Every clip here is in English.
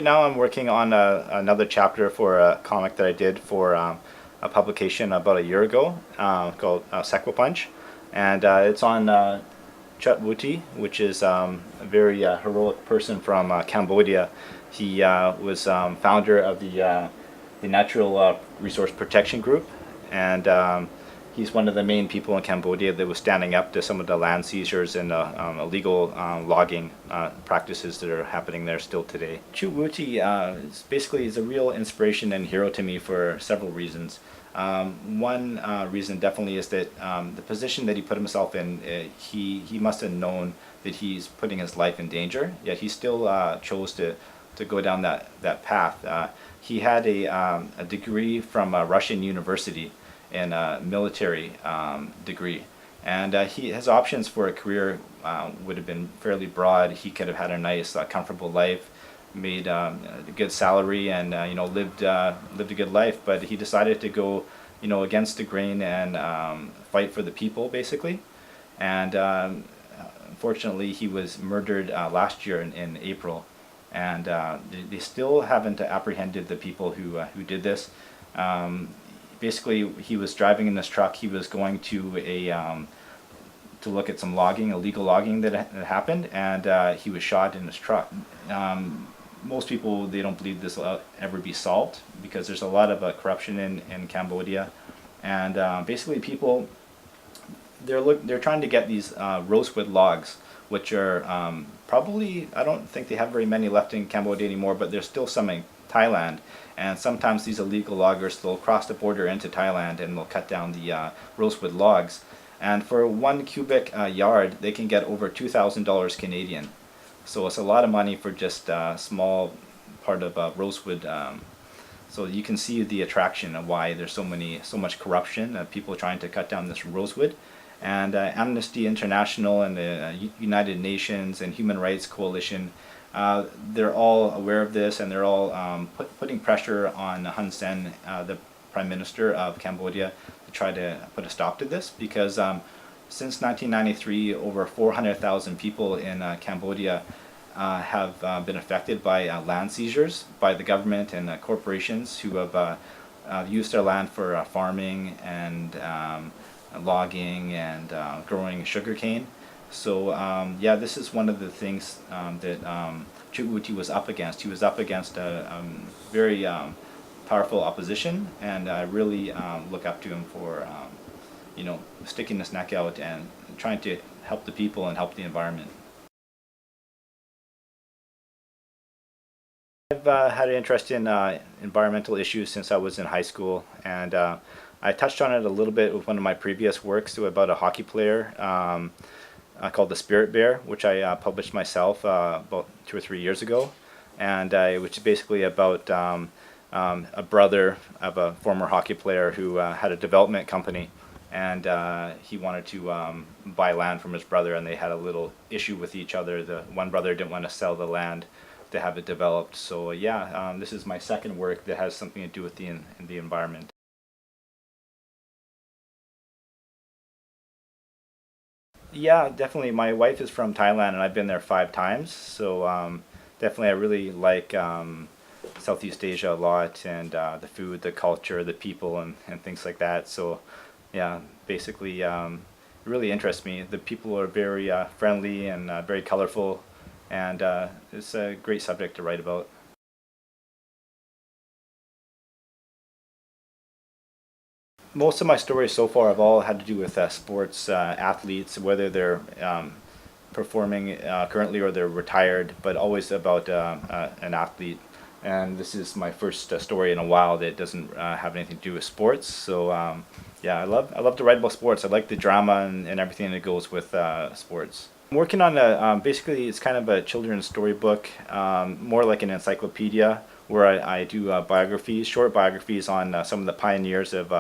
Now I'm working on another chapter for a comic that I did for a publication about a year ago called Sequa Punch, and it's on Chatwuti, which is a very heroic person from Cambodia. He was founder of the Natural Resource Protection Group, and he's one of the main people in Cambodia that was standing up to some of the land seizures and illegal logging practices that are happening there still today. Chatwuti is a real inspiration and hero to me for several reasons. One reason definitely is that the position that he put himself in, he must have known that he's putting his life in danger, yet he still chose to go down that path. He had a degree from a Russian university in a military degree, and his options for a career would have been fairly broad. He could have had a nice, comfortable life, made a good salary, and lived a good life. But he decided to go, against the grain and fight for the people, basically. And unfortunately, he was murdered last year in April, and they still haven't apprehended the people who did this. Basically, he was driving in this truck. He was going to to look at some logging, illegal logging that had happened, and he was shot in his truck. Most people, they don't believe this will ever be solved because there's a lot of corruption in Cambodia, and basically people, they're trying to get these rosewood logs, which are probably, I don't think they have very many left in Cambodia anymore, but there's still some in Thailand, and sometimes these illegal loggers, they'll cross the border into Thailand and they'll cut down the rosewood logs, and for 1 cubic yard they can get over $2,000 Canadian. So it's a lot of money for just a small part of rosewood. So you can see the attraction of why there's so much corruption, people trying to cut down this rosewood. And Amnesty International and the United Nations and Human Rights Coalition, they're all aware of this, and they're all putting pressure on Hun Sen, the Prime Minister of Cambodia, to try to put a stop to this, because since 1993, over 400,000 people in Cambodia have been affected by land seizures by the government and corporations who have used their land for farming and logging and growing sugarcane. So yeah, this is one of the things that Chatwuti was up against. He was up against a very powerful opposition, and I really look up to him for sticking his neck out and trying to help the people and help the environment. I've had an interest in environmental issues since I was in high school, and I touched on it a little bit with one of my previous works about a hockey player called The Spirit Bear, which I published myself about 2 or 3 years ago, and which is basically about a brother of a former hockey player who had a development company, and he wanted to buy land from his brother, and they had a little issue with each other. The one brother didn't want to sell the land to have it developed. So yeah, this is my second work that has something to do with the environment. Yeah, definitely. My wife is from Thailand, and I've been there 5 times. So definitely, I really like Southeast Asia a lot, and the food, the culture, the people, and things like that. So yeah, basically, it really interests me. The people are very friendly and very colorful, and it's a great subject to write about. Most of my stories so far have all had to do with sports athletes, whether they're performing currently or they're retired, but always about an athlete. And this is my first story in a while that doesn't have anything to do with sports. So yeah, I love to write about sports. I like the drama and everything that goes with sports. I'm working on basically it's kind of a children's storybook, more like an encyclopedia, where I do biographies, short biographies on some of the pioneers of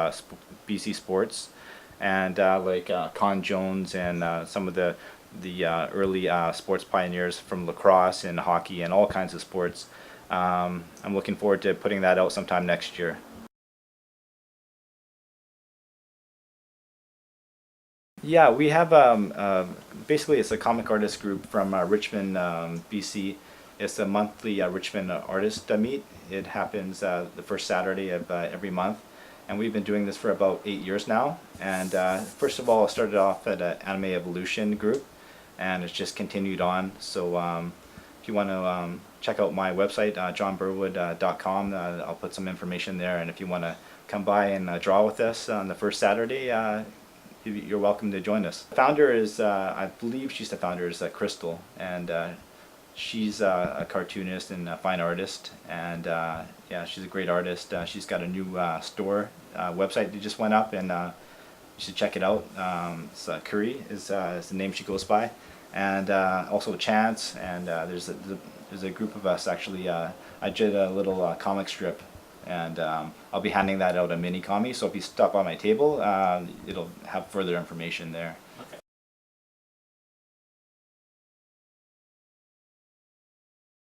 BC sports, and like Con Jones and some of the early sports pioneers from lacrosse and hockey and all kinds of sports. I'm looking forward to putting that out sometime next year. Yeah, we have basically it's a comic artist group from Richmond, BC, It's a monthly Richmond artist meet. It happens the first Saturday of every month, and we've been doing this for about 8 years now. And first of all, I started off at an Anime Evolution group, and it's just continued on. So if you want to check out my website, johnburwood.com, I'll put some information there. And if you want to come by and draw with us on the first Saturday, you're welcome to join us. The founder is, I believe she's the founder, is Crystal, and she's a cartoonist and a fine artist, and yeah, she's a great artist. She's got a new store website that just went up, and you should check it out. Curry is the name she goes by, and also Chance, and there's a group of us actually. I did a little comic strip, and I'll be handing that out at MiniComi, so if you stop by my table, it'll have further information there.